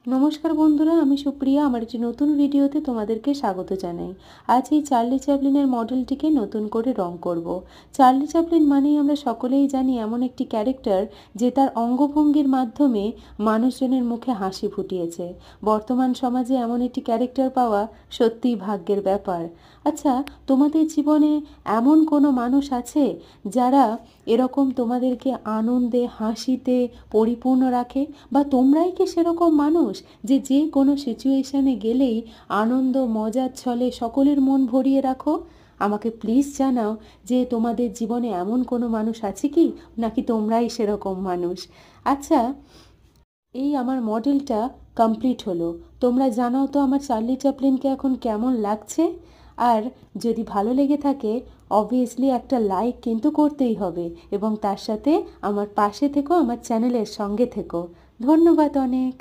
নমস্কার বন্ধুরা, আমি সুপ্রিয়া। আমার একটি নতুন ভিডিওতে তোমাদেরকে স্বাগত জানাই। আজ এই চার্লি চ্যাপলিনের মডেলটিকে নতুন করে রং করব। চার্লি চ্যাপলিন মানেই আমরা সকলেই জানি এমন একটি ক্যারেক্টার যে তার অঙ্গভঙ্গির মাধ্যমে মানুষজনের মুখে হাসি ফুটিয়েছে। বর্তমান সমাজে এমন একটি ক্যারেক্টার পাওয়া সত্যিই ভাগ্যের ব্যাপার। আচ্ছা, তোমাদের জীবনে এমন কোনো মানুষ আছে যারা এরকম তোমাদেরকে আনন্দে হাসিতে পরিপূর্ণ রাখে? বা তোমরাই কি সেরকম মানুষ যে যে কোনো সিচুয়েশনে গেলেই আনন্দ মজার ছলে সকলের মন ভরিয়ে রাখো? আমাকে প্লিজ জানাও যে তোমাদের জীবনে এমন কোনো মানুষ আছে কি, নাকি তোমরাই সেরকম মানুষ। আচ্ছা, এই আমার মডেলটা কমপ্লিট হলো। তোমরা জানাও তো আমার চার্লি চ্যাপলিনকে এখন কেমন লাগছে। আর যদি ভালো লেগে থাকে অবভিয়াসলি একটা লাইক কিন্তু করতেই হবে, এবং তার সাথে আমার পাশে থেকো, আমার চ্যানেলের সঙ্গে থেকো। ধন্যবাদ অনেক।